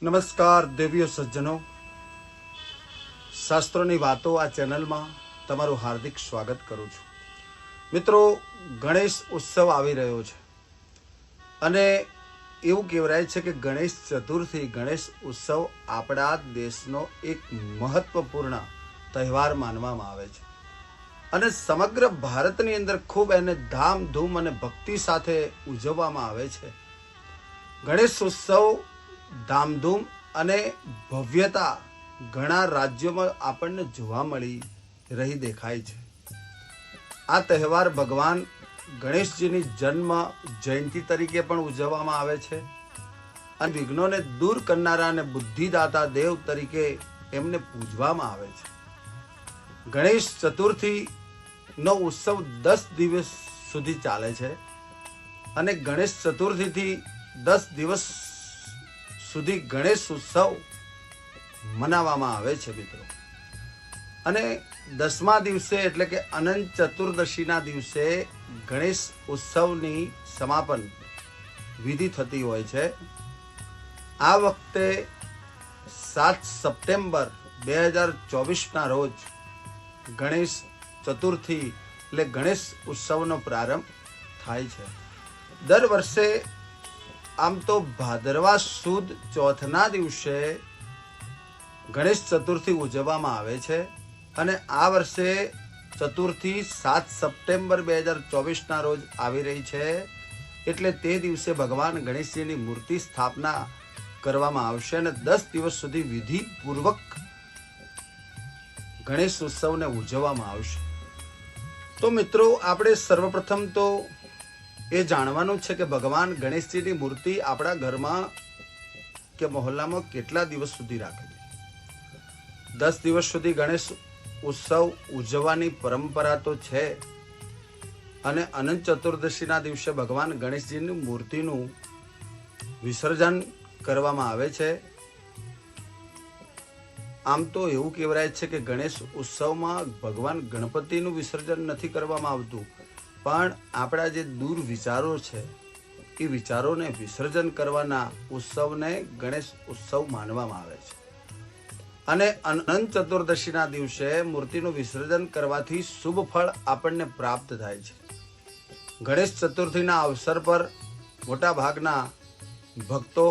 નમસ્કાર દેવીઓ સજ્જનો, શાસ્ત્રોની વાતો આ ચેનલમાં તમારું હાર્દિક સ્વાગત કરું છું. મિત્રો, ગણેશ ઉત્સવ આવી રહ્યો છે અને એવું કહેવાય છે કે ગણેશ ચતુર્થી, ગણેશ ઉત્સવ આપણા દેશનો એક મહત્વપૂર્ણ તહેવાર માનવામાં આવે છે અને સમગ્ર ભારતની અંદર ખૂબ એને ધામધૂમ અને ભક્તિ સાથે ઉજવવામાં આવે છે. ગણેશ ઉત્સવ ધામધૂમ અને ભવ્યતા ઘણા રાજ્યોમાં આપણને જોવા મળી રહી દેખાય છે. આ તહેવાર ભગવાન ગણેશજીની જન્મ જયંતિ તરીકે પણ ઉજવવામાં આવે છે અને વિઘ્નોને દૂર કરનારા અને બુદ્ધિદાતા દેવ તરીકે એમને પૂજવામાં આવે છે. ગણેશ ચતુર્થી નો ઉત્સવ 10 દિવસ સુધી ચાલે છે અને ગણેશ ચતુર્થીથી 10 દિવસ સુધી ગણેશ ઉત્સવ મનાવવામાં આવે છે મિત્રો. અને 10મા દિવસે એટલે કે અનંત ચતુર્દશીના દિવસે ગણેશ ઉત્સવની સમાપન વિધિ થતી હોય છે. આ વખતે 7 સપ્ટેમ્બર 2024ના રોજ ગણેશ ચતુર્થી એટલે ગણેશ ઉત્સવનો પ્રારંભ થાય છે. દર વર્ષે આમ તો ભાદરવા સુદ ચોથના દિવસે ગણેશ ચતુર્થી ઉજવવામાં આવે છે અને આ વર્ષે ચતુર્થી 7 સપ્ટેમ્બર 2024ના રોજ આવી રહી છે. એટલે તે દિવસે ભગવાન ગણેશજીની મૂર્તિ સ્થાપના કરવામાં આવશે અને 10 દિવસ સુધી વિધિપૂર્વક ગણેશ ઉત્સવને ઉજવવામાં આવશે. તો મિત્રો, આપણે સર્વપ્રથમ તો એ જાણવાનું છે કે ભગવાન ગણેશજીની મૂર્તિ આપણા ઘરમાં કે મહોલ્લામાં કેટલા દિવસ સુધી રાખવી. 10 દિવસ સુધી ગણેશ ઉત્સવ ઉજવવાની પરંપરા તો છે અને અનંત ચતુર્દશીના દિવસે ભગવાન ગણેશજીની મૂર્તિનું વિસર્જન કરવામાં આવે છે. આમ તો એવું કહેવાય છે કે ગણેશ ઉત્સવમાં ભગવાન ગણપતિનું વિસર્જન નથી કરવામાં આવતું, પણ આપણા જે દૂર વિચારો છે એ વિચારોને વિસર્જન કરવાના ઉત્સવને ગણેશ ઉત્સવ માનવામાં આવે છે. અને અનંત ચતુર્દશીના દિવસે મૂર્તિનું વિસર્જન કરવાથી શુભ ફળ આપણને પ્રાપ્ત થાય છે. ગણેશ ચતુર્થીના અવસર પર મોટા ભાગના ભક્તો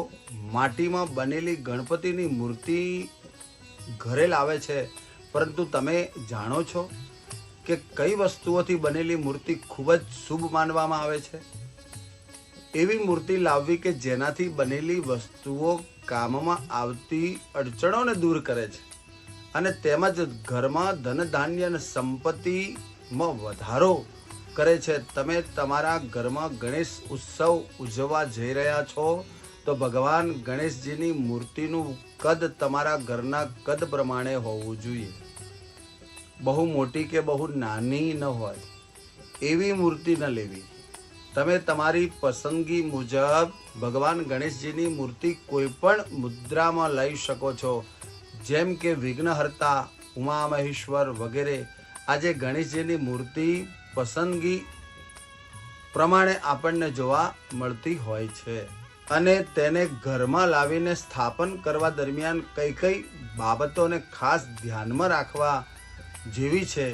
માટીમાં બનેલી ગણપતિની મૂર્તિ ઘરે લાવે છે, પરંતુ તમે જાણો છો કે કઈ વસ્તુઓથી બનેલી મૂર્તિ ખૂબ જ શુભ માનવામાં આવે છે? એવી મૂર્તિ લાવવી કે જેનાથી બનેલી વસ્તુઓ કામમાં આવતી અડચણોને દૂર કરે છે અને તેમજ ઘરમાં ધન ધાન્ય અને સંપત્તિમાં વધારો કરે છે. તમે તમારા ઘરમાં ગણેશ ઉત્સવ ઉજવવા જઈ રહ્યા છો તો ભગવાન ગણેશજીની મૂર્તિનું કદ તમારા ઘરના કદ પ્રમાણે હોવું જોઈએ. બહુ મોટી કે બહુ નાની ન હોય એવી મૂર્તિ ન લેવી. તમે તમારી પસંદગી મુજબ ભગવાન ગણેશજીની મૂર્તિ કોઈ પણ મુદ્રામાં લઈ શકો છો, જેમ કે વિઘ્નહર્તા, ઉમા મહેશ્વર વગેરે. આજે ગણેશજીની મૂર્તિ પસંદગી પ્રમાણે આપણને જોવા મળતી હોય છે અને તેને ઘરમાં લાવીને સ્થાપન કરવા દરમિયાન કઈ કઈ બાબતોને ખાસ ધ્યાનમાં રાખવા જેવી છે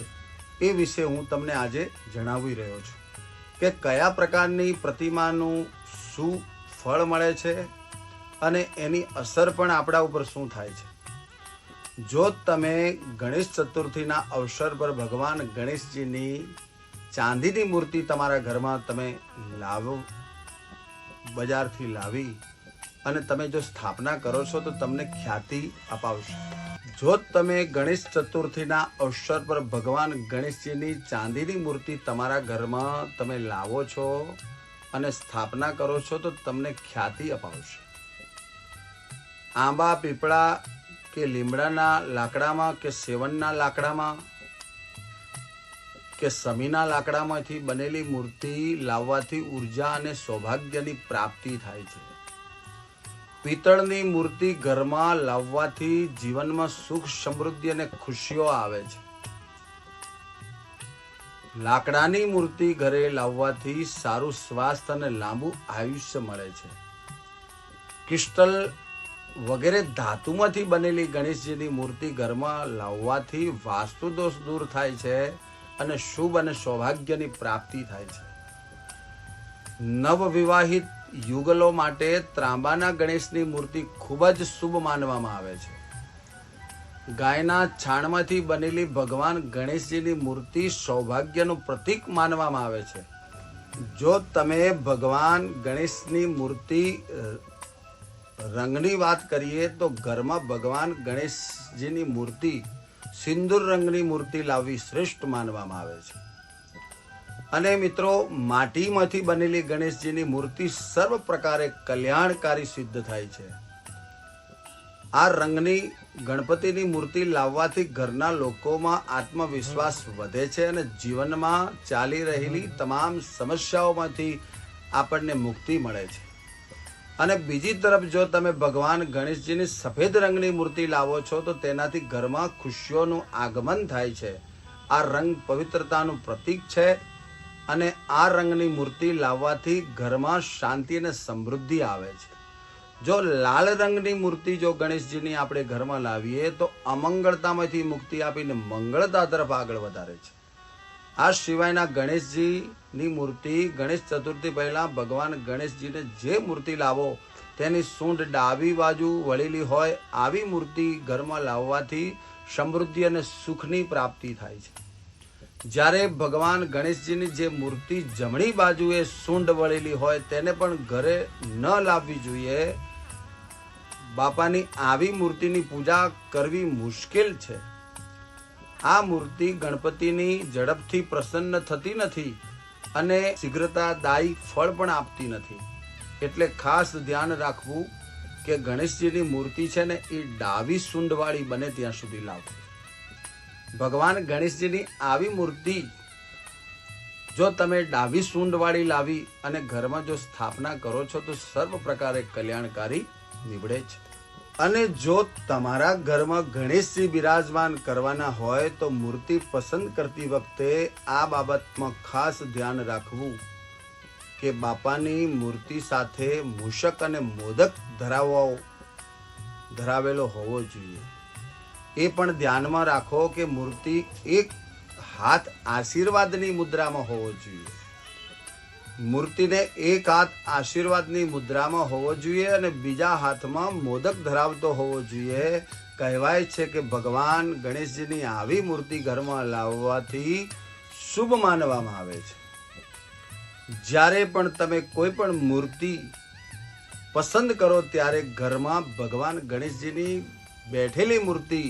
એ વિશે હું તમને આજે જણાવી રહ્યો છું કે કયા પ્રકારની પ્રતિમાનું શું ફળ મળે છે અને એની અસર પણ આપણા ઉપર શું થાય છે. જો તમે ગણેશ ચતુર્થીના અવસર પર ભગવાન ગણેશજીની ચાંદીની મૂર્તિ તમારા ઘરમાં તમે લાવો, બજારથી લાવી અને તમે જો સ્થાપના કરો છો તો તમને ખ્યાતિ અપાવશે. જો તમે ગણેશ ચતુર્થીના અવસર પર ભગવાન ગણેશજીની ચાંદીની મૂર્તિ તમારા ઘરમાં તમે લાવો છો અને સ્થાપના કરો છો તો તમને ખ્યાતિ અપાવશે. આંબા, પીપળા કે લીમડાના લાકડામાં કે સેવનના લાકડામાં કે સમીના લાકડામાંથી બનેલી મૂર્તિ લાવવાથી ઉર્જા અને સૌભાગ્યની પ્રાપ્તિ થાય છે. પિત્તળની મૂર્તિ ઘરમાં લાવવાથી જીવનમાં સુખ, સમૃદ્ધિ અને ખુશીઓ આવે છે. લાકડાની મૂર્તિ ઘરે લાવવાથી સારું સ્વાસ્થ્ય અને લાંબુ આયુષ્ય મળે છે. ક્રિસ્ટલ વગેરે ધાતુમાંથી બનેલી ગણેશજીની મૂર્તિ ઘરમાં લાવવાથી વાસ્તુ દોષ દૂર થાય છે અને શુભ અને સૌભાગ્યની પ્રાપ્તિ થાય છે. નવવિવાહિત યુગલો માટે ત્રાંબાના ગણેશની મૂર્તિ ખૂબ જ શુભ માનવામાં આવે છે. ગાયના છાણમાંથી બનેલી ભગવાન ગણેશજીની મૂર્તિ સૌભાગ્યનું પ્રતીક માનવામાં આવે છે. જો તમે ભગવાન ગણેશની મૂર્તિ રંગની વાત કરીએ તો ઘરમાં ભગવાન ગણેશજીની મૂર્તિ સિંદૂર રંગની મૂર્તિ લાવવી શ્રેષ્ઠ માનવામાં આવે છે. અને મિત્રો, માટીમાંથી બનેલી ગણેશજીની મૂર્તિ સર્વ પ્રકારે કલ્યાણકારી સિદ્ધ થાય છે. આ રંગની ગણપતિની મૂર્તિ લાવવાથી ઘરના લોકોમાં આત્મવિશ્વાસ વધે છે અને જીવનમાં ચાલી રહેલી તમામ સમસ્યાઓમાંથી આપણને મુક્તિ મળે છે. અને બીજી તરફ જો તમે ભગવાન ગણેશજીની સફેદ રંગની મૂર્તિ લાવો છો તો તેનાથી ઘરમાં ખુશીઓનું આગમન થાય છે. આ રંગ પવિત્રતાનું પ્રતીક છે અને આ રંગની મૂર્તિ લાવવાથી ઘરમાં શાંતિ અને સમૃદ્ધિ આવે છે. જો લાલ રંગની મૂર્તિ જો ગણેશજીની આપણે ઘરમાં લાવીએ તો અમંગળતામાંથી મુક્તિ આપીને મંગળતા તરફ આગળ વધારે છે. આ સિવાયના ગણેશજીની મૂર્તિ ગણેશ ચતુર્થી પહેલા ભગવાન ગણેશજીને જે મૂર્તિ લાવો તેની સૂંઢ ડાબી બાજુ વળેલી હોય આવી મૂર્તિ ઘરમાં લાવવાથી સમૃદ્ધિ અને સુખની પ્રાપ્તિ થાય છે. જ્યારે ભગવાન ગણેશજીની જે મૂર્તિ જમણી બાજુએ સૂંઢ વળેલી હોય તેને પણ ઘરે ન લાવવી જોઈએ. બાપાની આવી મૂર્તિની પૂજા કરવી મુશ્કેલ છે. આ મૂર્તિ ગણપતિની ઝડપથી પ્રસન્ન થતી નથી અને શીઘ્રતાદાયી ફળ પણ આપતી નથી. એટલે ખાસ ધ્યાન રાખવું કે ગણેશજીની મૂર્તિ છે ને એ ડાબી સૂંઢવાળી બને ત્યાં સુધી લાવવી. ભગવાન ગણેશજીની આવી મૂર્તિ જો તમે ડાબી સૂંઢવાળી લાવી અને ઘરમાં જો સ્થાપના કરો છો તો સર્વ પ્રકારે કલ્યાણકારી નીવડે છે. અને જો તમારા ઘરમાં ગણેશજી બિરાજમાન કરવાના હોય તો મૂર્તિ પસંદ કરતી વખતે આ બાબતમાં ખાસ ધ્યાન રાખવું કે બાપાની મૂર્તિ સાથે મૂષક અને મોદક ધરાવેલો હોવો જોઈએ. એ પણ ધ્યાનમાં રાખો કે મૂર્તિ એક હાથ આશીર્વાદની મુદ્રામાં હોવો જોઈએ. મૂર્તિને એક હાથ આશીર્વાદની મુદ્રામાં હોવો જોઈએ અને બીજા હાથમાં મોદક ધરાવતો હોવો જોઈએ. કહેવાય છે કે ભગવાન ગણેશજીની આવી મૂર્તિ ઘરમાં લાવવાથી શુભ માનવામાં આવે છે. જ્યારે પણ તમે કોઈ પણ મૂર્તિ પસંદ કરો ત્યારે ઘરમાં ભગવાન ગણેશજીની બેઠેલી મૂર્તિ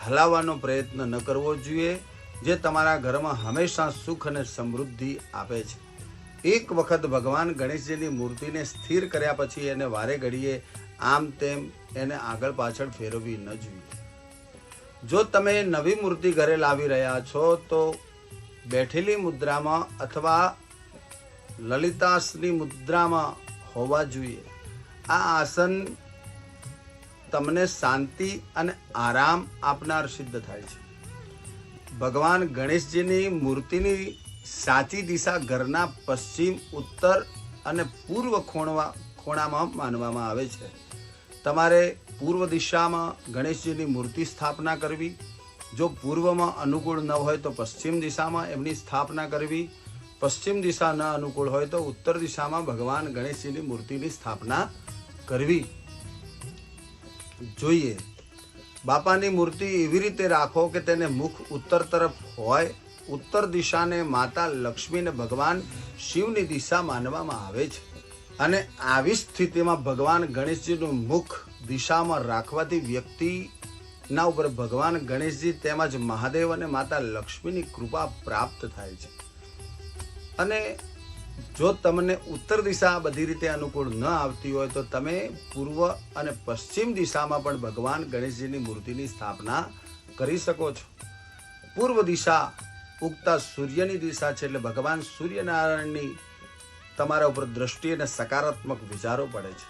હલાવવાનો પ્રયત્ન ન કરવો જોઈએ, જે તમારા ઘરમાં હંમેશા સુખ અને સમૃદ્ધિ આપે છે. એક વખત ભગવાન ગણેશજીની મૂર્તિને સ્થિર કર્યા પછી એને વારે ઘડીએ આમ તેમ એને આગળ પાછળ ફેરવવી ન જોઈએ. જો તમે નવી મૂર્તિ ઘરે લાવી રહ્યા છો તો બેઠેલી મુદ્રામાં અથવા લલિતાસની મુદ્રામાં હોવા જોઈએ. આ આસન તમને શાંતિ અને આરામ આપનાર સિદ્ધ થાય છે. ભગવાન ગણેશજીની મૂર્તિની સાચી દિશા ઘરના પશ્ચિમ, ઉત્તર અને પૂર્વ ખૂણામાં માનવામાં આવે છે. તમારે પૂર્વ દિશામાં ગણેશજીની મૂર્તિ સ્થાપના કરવી. જો પૂર્વમાં અનુકૂળ ન હોય તો પશ્ચિમ દિશામાં એમની સ્થાપના કરવી. પશ્ચિમ દિશા ન અનુકૂળ હોય તો ઉત્તર દિશામાં ભગવાન ગણેશજીની મૂર્તિની સ્થાપના કરવી જોઈએ. બાપાની મૂર્તિ એવી રીતે રાખો કે તેને મુખ ઉત્તર તરફ હોય. ઉત્તર દિશાને માતા લક્ષ્મીને ભગવાન શિવની દિશા માનવામાં આવે છે અને આવી સ્થિતિમાં ભગવાન ગણેશજીનું મુખ દિશામાં રાખવાથી વ્યક્તિના ઉપર ભગવાન ગણેશજી તેમજ મહાદેવ અને માતા લક્ષ્મીની કૃપા પ્રાપ્ત થાય છે. અને જો તમને ઉત્તર દિશા બધી રીતે અનુકૂળ ન આવતી હોય તો તમે પૂર્વ અને પશ્ચિમ દિશામાં પણ ભગવાન ગણેશજીની મૂર્તિની સ્થાપના કરી શકો છો. પૂર્વ દિશા ઉગતા સૂર્યની દિશા છે, એટલે ભગવાન સૂર્યનારાયણની તમારા ઉપર દ્રષ્ટિ અને સકારાત્મક વિચારો પડે છે.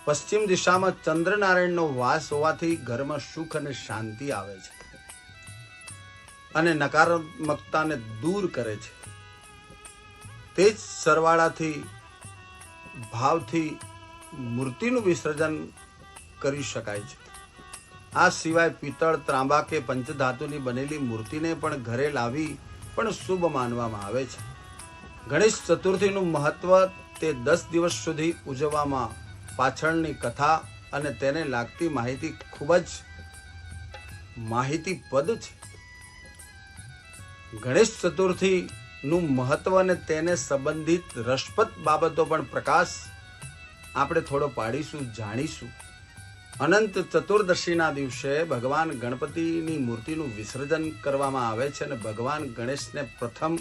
પશ્ચિમ દિશામાં ચંદ્રનારાયણનો વાસ હોવાથી ઘરમાં સુખ અને શાંતિ આવે છે અને નકારાત્મકતાને દૂર કરે છે. તે જ સરવાળાથી ભાવથી મૂર્તિનું વિસર્જન કરી શકાય છે. આ સિવાય પિત્તળ, ત્રાંબા કે પંચધાતુની બનેલી મૂર્તિને પણ ઘરે લાવી પણ શુભ માનવામાં આવે છે. ગણેશ ચતુર્થીનું મહત્વ તે 10 દિવસ સુધી ઉજવવામાં પાછળની કથા અને તેને લાગતી માહિતી ખૂબ જ માહિતીપદ છે. ગણેશ ચતુર્થીનું મહત્વ અને તેને સંબંધિત રસપ્રદ બાબતો પણ પ્રકાશ આપણે થોડો પાડીશું, જાણીશું. અનંત ચતુર્દશીના દિવસે ભગવાન ગણપતિની મૂર્તિનું વિસર્જન કરવામાં આવે છે અને ભગવાન ગણેશને પ્રથમ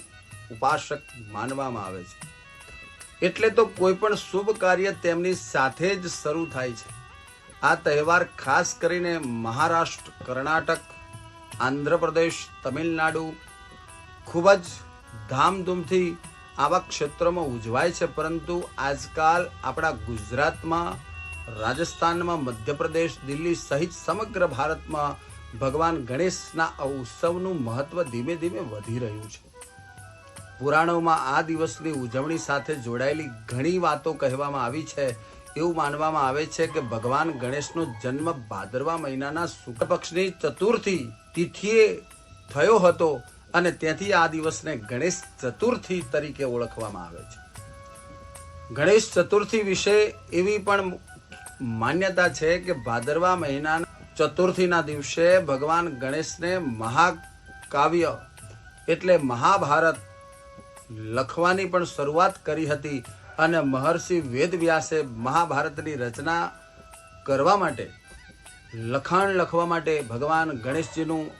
ઉપાસક માનવામાં આવે છે. એટલે તો કોઈ પણ શુભ કાર્ય તેમની સાથે જ શરૂ થાય છે. આ તહેવાર ખાસ કરીને મહારાષ્ટ્ર, કર્ણાટક, આંધ્રપ્રદેશ, તમિલનાડુ ખૂબ જ ધામધૂમથી આવા ક્ષેત્રોમાં ઉજવાય છે. પરંતુ આજકાલ આપણા ગુજરાતમાં, રાજસ્થાનમાં, મધ્યપ્રદેશ, દિલ્હી સહિત સમગ્ર ભારતમાં ભગવાન ગણેશના ઉત્સવનું મહત્વ ધીમે ધીમે વધી રહ્યું છે. પુરાણોમાં આ દિવસની ઉજવણી સાથે જોડાયેલી ઘણી વાતો કહેવામાં આવી છે. એવું માનવામાં આવે છે કે ભગવાન ગણેશનો જન્મ ભાદરવા મહિનાના શુક્લ પક્ષની ચતુર્થી તિથિએ થયો હતો અને તેથી આ દિવસને ગણેશ ચતુર્થી તરીકે ઓળખવામાં આવે છે. ગણેશ ચતુર્થી વિશે એવી પણ માન્યતા છે કે ભાદરવા મહિનાના ચતુર્થીના દિવસે ભગવાન ગણેશને મહાકાવ્ય એટલે મહાભારત લખવાની પણ શરૂઆત કરી હતી અને મહર્ષિ વેદવ્યાસે મહાભારતની રચના કરવા માટે, લખાણ લખવા માટે ભગવાન ગણેશજીનું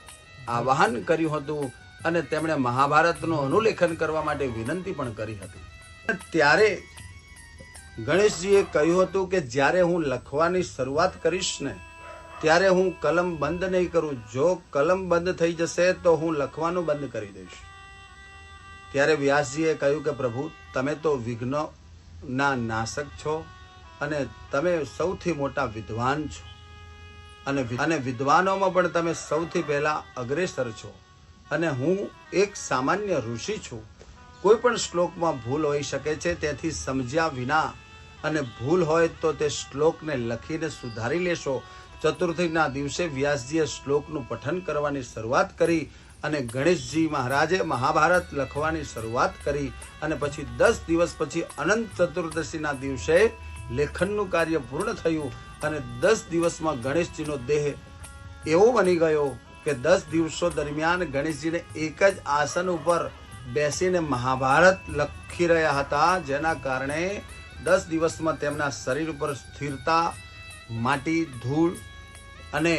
આવાહન કર્યું હતું અને તેમણે મહાભારતનું અનુલેખન કરવા માટે વિનંતી પણ કરી હતી. ત્યારે ગણેશજીએ કહ્યું હતું કે જ્યારે હું લખવાની શરૂઆત કરીશ ને ત્યારે હું કલમ બંધ નહીં કરું. જો કલમ બંધ થઈ જશે તો હું લખવાનું બંધ કરી દઈશ. ત્યારે વ્યાસજીએ કહ્યું કે પ્રભુ, તમે તો વિઘ્નના નાશક છો અને તમે સૌથી મોટા વિદ્વાન છો અને વિદ્વાનોમાં પણ તમે સૌથી પહેલા અગ્રેસર છો અને હું એક સામાન્ય ઋષિ છું. કોઈ પણ શ્લોકમાં ભૂલ હોઈ શકે છે. તેથી સમજ્યા વિના અને ભૂલ હોય તો તે શ્લોકને લખીને સુધારી લેશો. ચતુર્થીના દિવસે વ્યાસજીએ શ્લોકનું પઠન કરવાની શરૂઆત કરી અને ગણેશજી મહારાજે મહાભારત લખવાની શરૂઆત કરી અને પછી 10 દિવસ પછી અનંત ચતુર્દશીના દિવસે લેખનનું કાર્ય પૂર્ણ થયું અને 10 દિવસમાં ગણેશજીનો દેહ એવો બની ગયો કે 10 દિવસો દરમિયાન ગણેશજીને એક જ આસન ઉપર બેસીને મહાભારત લખી રહ્યા હતા, જેના કારણે 10 દિવસમાં તેમના શરીર ઉપર સ્થિરતા, માટી, ધૂળ અને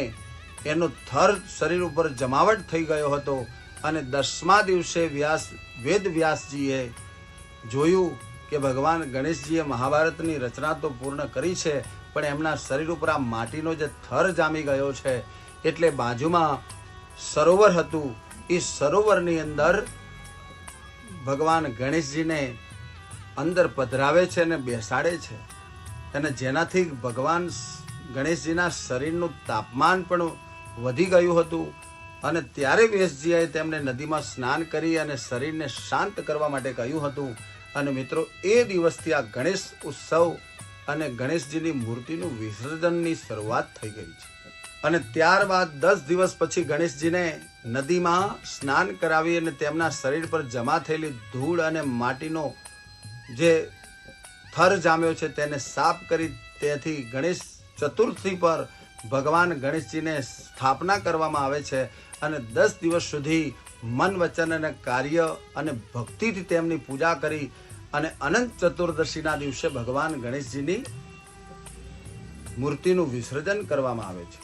એનો થર શરીર ઉપર જમાવટ થઈ ગયો હતો. અને 10મા દિવસે વેદવ્યાસજીએ જોયું કે ભગવાન ગણેશજીએ મહાભારતની રચના તો પૂર્ણ કરી છે, પણ એમના શરીર ઉપર આ માટીનો જે થર જામી ગયો છે. એટલે બાજુમાં સરોવર હતું. એ સરોવરની અંદર ભગવાન ગણેશજીને અંદર પધરાવે છે અને બેસાડે છે અને જેનાથી ભગવાન ગણેશજીના શરીરનું તાપમાન પણ વધી ગયું હતું. અને ત્યારે વ્યાસજીએ તેમને નદીમાં સ્નાન કરી અને શરીરને શાંત કરવા માટે કહ્યું હતું. અને મિત્રો, એ દિવસથી આ ગણેશ ઉત્સવ અને ગણેશજીની મૂર્તિનું વિસર્જનની શરૂઆત થઈ ગઈ છે. અને ત્યારબાદ 10 દિવસ પછી ગણેશજીને નદીમાં સ્નાન કરાવી અને તેમના શરીર પર જમા થયેલી ધૂળ અને માટીનો જે થર જામ્યો છે તેને સાફ કરી. તેથી ગણેશ ચતુર્થી પર ભગવાન ગણેશજીને સ્થાપના કરવામાં આવે છે અને 10 દિવસ સુધી મન, વચન અને કાર્ય અને ભક્તિથી તેમની પૂજા કરી અને અનંત ચતુર્દશીના દિવસે ભગવાન ગણેશજીની મૂર્તિનું વિસર્જન કરવામાં આવે છે.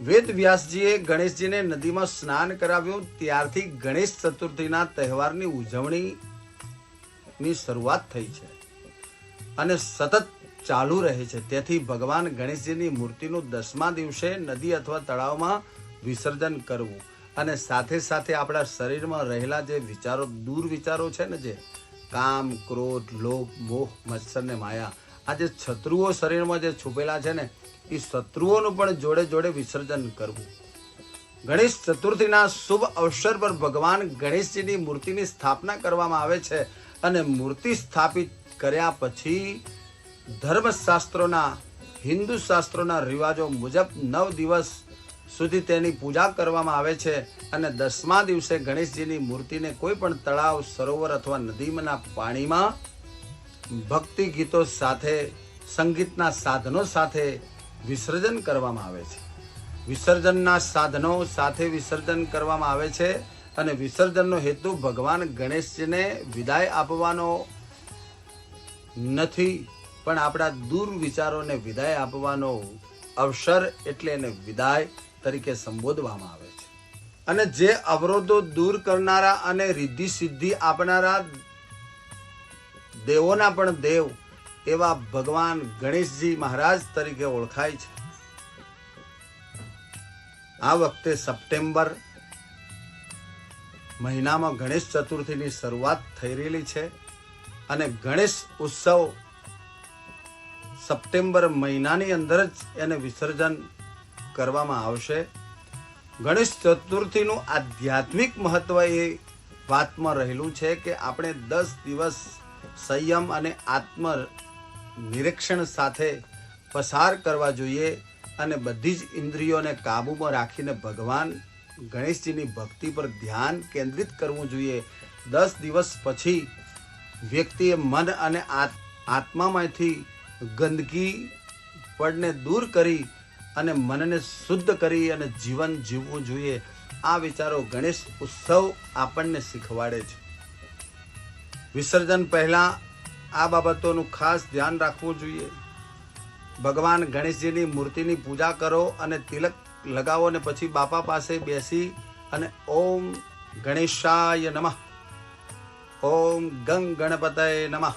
વેદ વ્યાસજીએ ગણેશજીને નદીમાં સ્નાન કરાવ્યું. ત્યારથી ગણેશ ચતુર્થીના તહેવારની ઉજવણીની શરૂઆત થઈ છે અને સતત ચાલુ રહે છે. તેથી ભગવાન ગણેશજીની મૂર્તિનું 10મા દિવસે નદી અથવા તળાવમાં વિસર્જન કરવું અને સાથે સાથે આપણા શરીરમાં રહેલા જે વિચારો, દુર્વિચારો છે ને, જે કામ, ક્રોધ, લોભ, મોહ, મત્સર ને માયા, આ જે શત્રુઓ શરીરમાં જે છુપેલા છે ને, એ શત્રુઓનું પણ જોડે જોડે વિસર્જન કરવું. ગણેશ ચતુર્થીના શુભ અવસર પર ભગવાન ગણેશજીની મૂર્તિની સ્થાપના કરવામાં આવે છે અને મૂર્તિ સ્થાપિત કર્યા પછી ધર્મશાસ્ત્રોના હિન્દુ શાસ્ત્રોના રિવાજો મુજબ 9 દિવસ સુધી તેની પૂજા કરવામાં આવે છે અને 10મા દિવસે ગણેશજીની મૂર્તિને કોઈ પણ તળાવ, સરોવર અથવા નદીના પાણીમાં ભક્તિ ગીતો સાથે, સંગીતના સાધનો સાથે વિસર્જન કરવામાં આવે છે. વિસર્જનના સાધનો સાથે વિસર્જન કરવામાં આવે છે અને વિસર્જનનો હેતુ ભગવાન ગણેશજીને વિદાય આપવાનો નથી, પણ આપણા દૂર વિચારોને વિદાય આપવાનો અવસર, એટલે એને વિદાય તરીકે સંબોધવામાં આવે છે. અને જે અવરોધો દૂર કરનારા અને રિદ્ધિ સિદ્ધિ આપનારા દેવોના પણ દેવ એવા ભગવાન ગણેશજી મહારાજ તરીકે ઓળખાય છે. આ વખતે સપ્ટેમ્બર મહિનામાં ગણેશ ચતુર્થીની શરૂઆત થઈ રહેલી છે અને ગણેશ ઉત્સવ સપ્ટેમ્બર મહિનાની અંદર જ એને વિસર્જન કરવામાં આવશે. ગણેશ ચતુર્થીનું આધ્યાત્મિક મહત્વ એ વાતમાં રહેલું છે કે આપણે 10 દિવસ સંયમ અને આત્મ નિરીક્ષણ સાથે પસાર કરવા જોઈએ અને બધી જ ઇન્દ્રિયોને કાબૂમાં રાખીને ભગવાન ગણેશજીની ભક્તિ પર ધ્યાન કેન્દ્રિત કરવું જોઈએ. 10 દિવસ પછી વ્યક્તિએ મન અને આત્મામાંથી ગંદકી પડને દૂર કરી અને મનને શુદ્ધ કરી અને જીવન જીવવું જોઈએ. આ વિચારો ગણેશ ઉત્સવ આપણને શીખવાડે છે. વિસર્જન પહેલા આ બાબતોનું ખાસ ધ્યાન રાખવું જોઈએ. ભગવાન ગણેશજીની મૂર્તિની પૂજા કરો અને તિલક લગાવો અને પછી બાપા પાસે બેસી અને ઓમ ગણેશાય નમઃ, ઓમ ગંગ ગણપતય નમઃ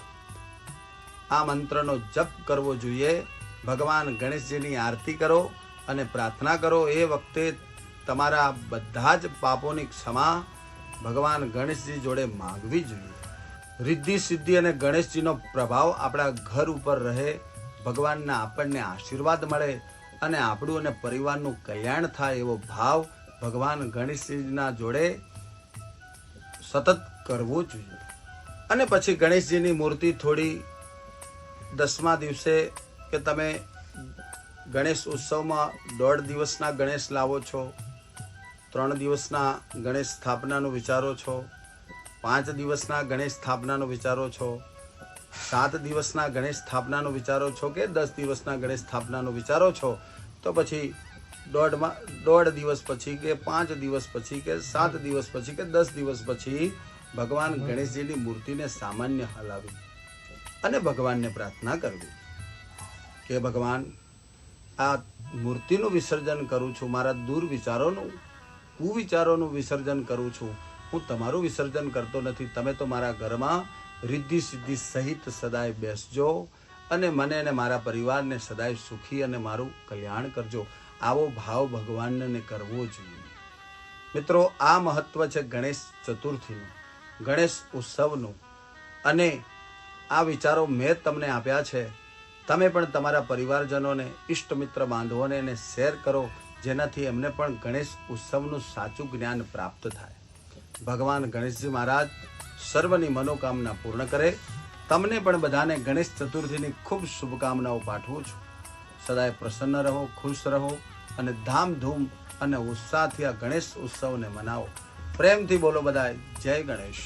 આ મંત્રનો જપ કરવો જોઈએ. ભગવાન ગણેશજીની આરતી કરો અને પ્રાર્થના કરો. એ વખતે તમારા બધા જ પાપોની ક્ષમા ભગવાન ગણેશજી જોડે માંગવી જોઈએ. રિદ્ધિ સિદ્ધિ અને ગણેશજીનો પ્રભાવ આપણા ઘર ઉપર રહે, ભગવાનના આપણને આશીર્વાદ મળે અને આપણું અને પરિવારનું કલ્યાણ થાય એવો ભાવ ભગવાન ગણેશજીના જોડે સતત કરવો જોઈએ. અને પછી ગણેશજીની મૂર્તિ થોડી 10મા દિવસે કે તમે ગણેશ ઉત્સવમાં 1.5 દિવસના ગણેશ લાવો છો, 3 દિવસના ગણેશ સ્થાપનાનું વિચારો છો, 5 દિવસના ગણેશ સ્થાપનાનું વિચારો છો, 7 દિવસના ગણેશ સ્થાપનાનું વિચારો છો કે 10 દિવસના ગણેશ સ્થાપનાનું વિચારો છો, તો પછી 1.5 દિવસ પછી કે 5 દિવસ પછી કે 7 દિવસ પછી કે 10 દિવસ પછી ભગવાન ગણેશજીની મૂર્તિને સામાન્ય હલાવી અને ભગવાનને પ્રાર્થના કરવી કે ભગવાન, આ મૂર્તિનું વિસર્જન કરું છું, મારા દૂર વિચારોનું, કુવિચારોનું વિસર્જન કરું છું. હું તમારું વિસર્જન કરતો નથી. તમે તો મારા ઘરમાં રિદ્ધિ સિદ્ધિ સહિત સદાય બેસજો અને મને અને મારા પરિવારને સદાય સુખી અને મારું કલ્યાણ કરજો. આવો ભાવ ભગવાનને કરવો જોઈએ. મિત્રો, આ મહત્વ છે ગણેશ ચતુર્થીનું, ગણેશ ઉત્સવનું. અને આ વિચારો મેં તમને આપ્યા છે. તમે પણ તમારા પરિવારજનોને, ઇષ્ટ મિત્ર બાંધવોને એને શેર કરો, જેનાથી એમને પણ ગણેશ ઉત્સવનું સાચું જ્ઞાન પ્રાપ્ત થાય. ભગવાન ગણેશજી મહારાજ સર્વની મનોકામના પૂર્ણ કરે. તમને પણ બધાને ગણેશ ચતુર્થીની ખૂબ શુભકામનાઓ પાઠવું છું. સદાય પ્રસન્ન રહો, ખુશ રહો અને ધામધૂમ અને ઉત્સાહથી આ ગણેશ ઉત્સવને મનાવો. પ્રેમથી બોલો બધાય જય ગણેશ.